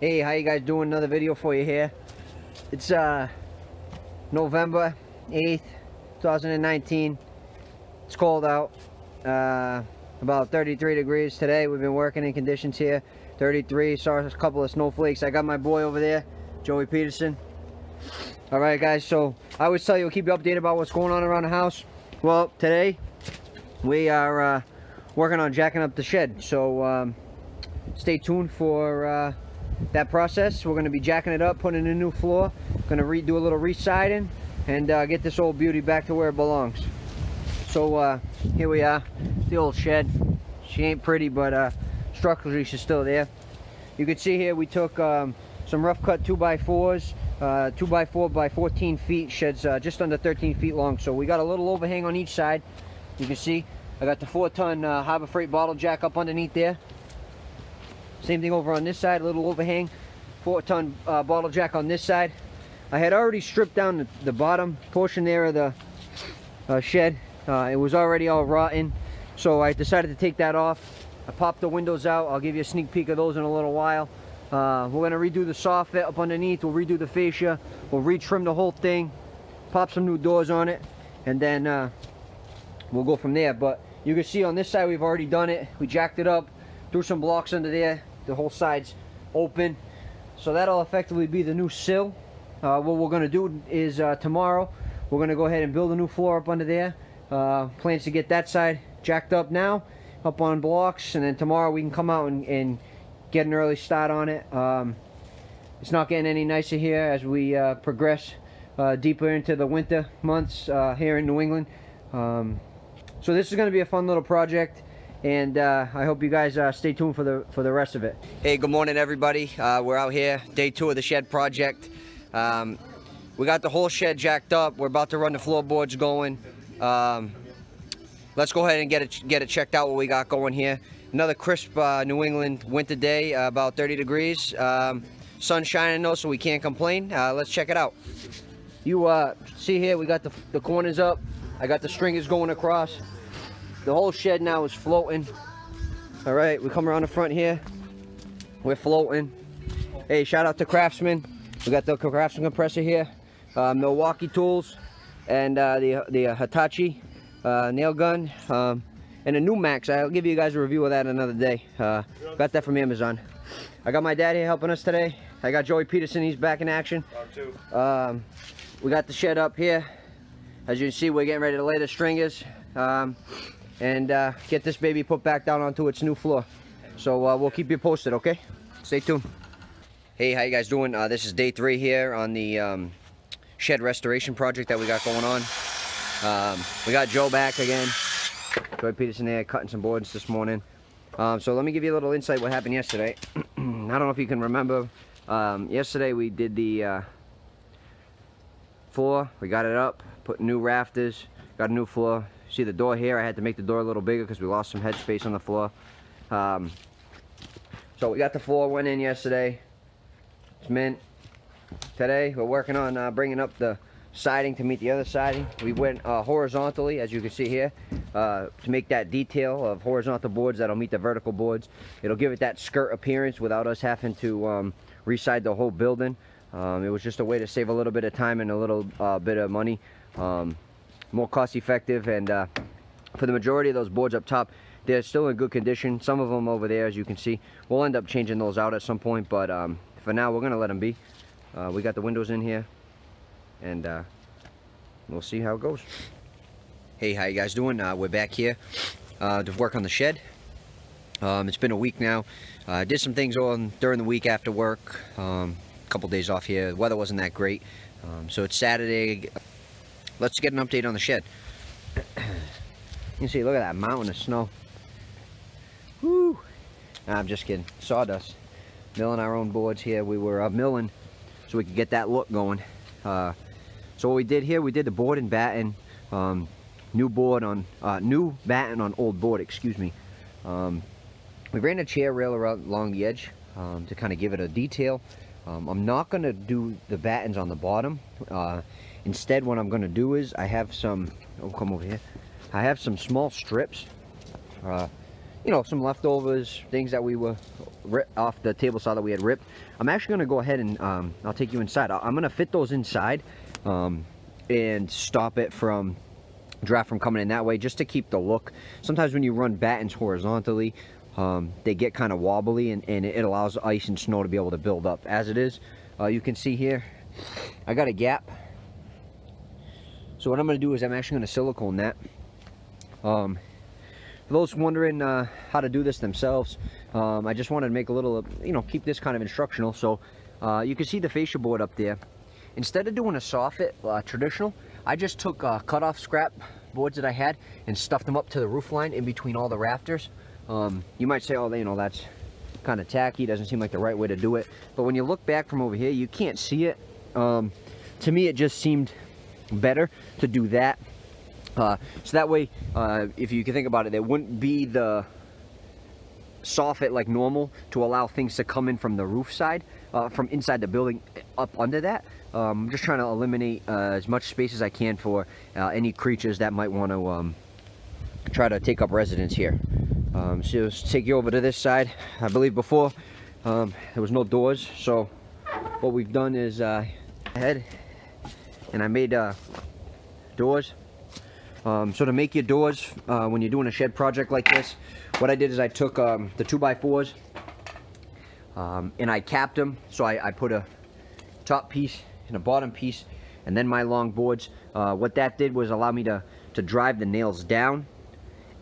Hey, how you guys doing? Another video for you here. It's November 8th, 2019. It's cold out. About 33 degrees today. We've been working in conditions here. 33, saw a couple of snowflakes. I got my boy over there, Joey Peterson. Alright guys, so I always tell you, we'll keep you updated about what's going on around the house. Well, today we are working on jacking up the shed. So stay tuned for that process. We're going to be jacking it up, putting in a new floor, going to redo a little re-siding, and get this old beauty back to where it belongs. So here we are, the old shed. She ain't pretty, but structurally she's still there. You can see here we took some rough cut 2x4s, 2x4 by 14 feet. Shed's just under 13 feet long, so we got a little overhang on each side. You can see I got the 4-ton Harbor Freight bottle jack up underneath there. Same thing over on this side, a little overhang, 4-ton bottle jack on this side. I had already stripped down the bottom portion there of the shed. It was already all rotten, so I decided to take that off. I popped the windows out. I'll give you a sneak peek of those in a little while. We're going to redo the soffit up underneath. We'll redo the fascia. We'll retrim the whole thing, pop some new doors on it, and then we'll go from there. But you can see on this side we've already done it. We jacked it up, threw some blocks under there. The whole side's open, so that'll effectively be the new sill. What we're going to do is tomorrow we're going to go ahead and build a new floor up under there. Plans to get that side jacked up now, up on blocks, and then tomorrow we can come out and get an early start on it. It's not getting any nicer here as we progress deeper into the winter months here in New England. So this is going to be a fun little project, and I hope you guys stay tuned for the rest of it. Hey, good morning everybody. We're out here, day 2 of the shed project. We got the whole shed jacked up. We're about to run the floorboards going. Let's go ahead and get it checked out what we got going here. Another crisp New England winter day, about 30 degrees. Sun shining though, so we can't complain. Let's check it out. You see here, we got the corners up. I got the stringers going across. The whole shed now is floating. All right, we come around the front here. We're floating. Hey, shout out to Craftsman. We got the Craftsman compressor here, Milwaukee tools, and the Hitachi nail gun, and a new Max. I'll give you guys a review of that another day. Got that from Amazon. I got my dad here helping us today. I got Joey Peterson. He's back in action. We got the shed up here. As you can see, we're getting ready to lay the stringers. And get this baby put back down onto its new floor. So we'll keep you posted, okay? Stay tuned. Hey, how you guys doing? This is day 3 here on the shed restoration project that we got going on. We got Joe back again. Joey Peterson there cutting some boards this morning. So let me give you a little insight what happened yesterday. I don't know if you can remember. Yesterday we did the floor. We got it up, put new rafters, got a new floor. See the door here, I had to make the door a little bigger because we lost some headspace on the floor. So we got the floor, went in yesterday. It's mint. Today we're working on bringing up the siding to meet the other siding. We went horizontally, as you can see here, to make that detail of horizontal boards that'll meet the vertical boards. It'll give it that skirt appearance without us having to reside the whole building. It was just a way to save a little bit of time and a little bit of money. More cost effective, and for the majority of those boards up top, they're still in good condition. Some of them over there, as you can see, we'll end up changing those out at some point, but for now we're gonna let them be. We got the windows in here, and we'll see how it goes. Hey, how you guys doing? We're back here to work on the shed. It's been a week now. Did some things on during the week after work. A couple days off here. The weather wasn't that great, so it's Saturday. Let's get an update on the shed. You can see, look at that mountain of snow. Woo! Nah, I'm just kidding. Sawdust. Milling our own boards here. We were milling so we could get that look going. So what we did here, we did the board and batten. New batten on old board, excuse me. We ran a chair rail along the edge to kind of give it a detail. I'm not going to do the battens on the bottom. Instead, what I'm going to do is I have some, oh, come over here. I have some small strips. you know, some leftovers, things that we were off the table saw that we had ripped. I'm actually going to go ahead and I'll take you inside. I'm going to fit those inside and stop it from draft from coming in that way, just to keep the look. Sometimes when you run battens horizontally, they get kind of wobbly, and it allows ice and snow to be able to build up. As it is, you can see here, I got a gap. So what I'm going to do is I'm actually going to silicone that. For those wondering how to do this themselves, I just wanted to make a little, you know, keep this kind of instructional. So you can see the fascia board up there. Instead of doing a soffit traditional, I just took cut-off scrap boards that I had and stuffed them up to the roof line in between all the rafters. You might say, oh, you know, that's kind of tacky, doesn't seem like the right way to do it. But when you look back from over here, you can't see it. To me, it just seemed better to do that. So that way, if you can think about it, there wouldn't be the soffit like normal to allow things to come in from the roof side, from inside the building up under that. I'm just trying to eliminate as much space as I can for any creatures that might want to try to take up residence here. So let's take you over to this side. I believe before there was no doors, so what we've done is ahead and I made doors. So to make your doors when you're doing a shed project like this, what I did is I took the 2x4s and I capped them. So I put a top piece and a bottom piece and then my long boards. What that did was allow me to drive the nails down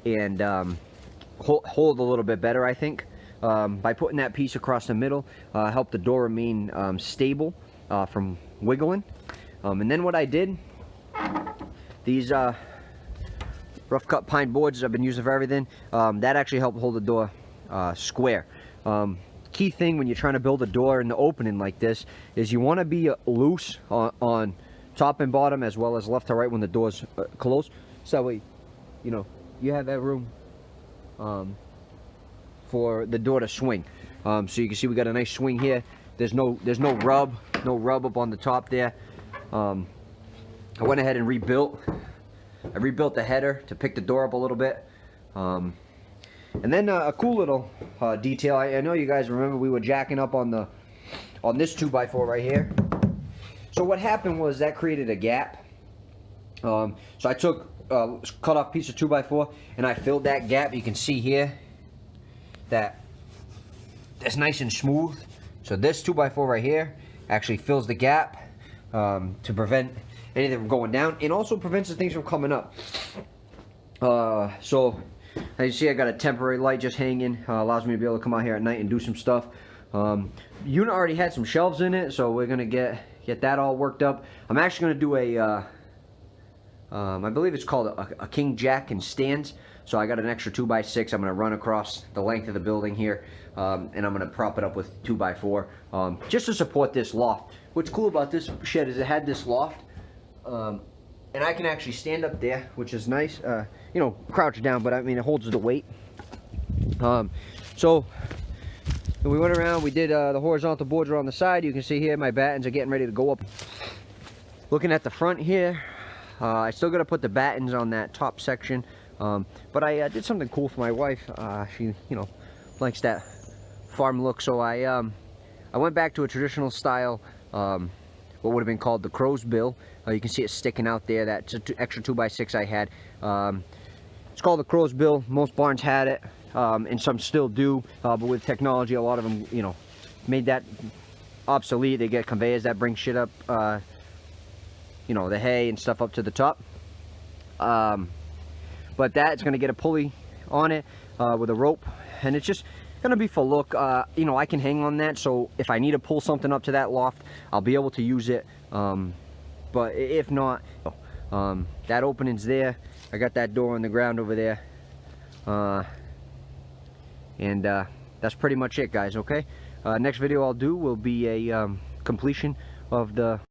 and hold a little bit better, I think. By putting that piece across the middle, helped the door remain stable from wiggling. And then what I did, these rough cut pine boards I've been using for everything, that actually helped hold the door square. Key thing when you're trying to build a door in the opening like this is you want to be loose on top and bottom, as well as left to right when the door's closed, so that way, you know, you have that room for the door to swing. So you can see we got a nice swing here. There's no rub up on the top there. I went ahead and rebuilt the header to pick the door up a little bit. And then a cool little detail. I know you guys remember we were jacking up on this 2x4 right here. So what happened was that created a gap. So I took a cut off piece of 2x4 and I filled that gap. You can see here that that's nice and smooth. So this 2x4 right here actually fills the gap to prevent anything from going down, and also prevents the things from coming up. So as you see, I got a temporary light just hanging, allows me to be able to come out here at night and do some stuff. Unit already had some shelves in it, so we're gonna get that all worked up. I'm actually gonna do a I believe it's called a king jack and stands. So I got an extra 2x6 I'm gonna run across the length of the building here, and I'm gonna prop it up with 2x4 just to support this loft. What's cool about this shed is it had this loft, and I can actually stand up there, which is nice. You know, crouch down, but I mean it holds the weight. So we went around, we did the horizontal boards around the side. You can see here my battens are getting ready to go up. Looking at the front here, I still got to put the battens on that top section, but I did something cool for my wife. She, you know, likes that farm look, so I went back to a traditional style, what would have been called the crow's bill. You can see it sticking out there. That's an extra 2x6 I had. It's called the crow's bill. Most barns had it, and some still do, but with technology, a lot of them, you know, made that obsolete. They get conveyors that bring shit up, you know, the hay and stuff up to the top. But that's going to get a pulley on it with a rope, and it's just going to be for look. You know, I can hang on that, so if I need to pull something up to that loft, I'll be able to use it. But if not, that opening's there. I got that door on the ground over there, and that's pretty much it, guys. Okay, next video I'll do will be a completion of the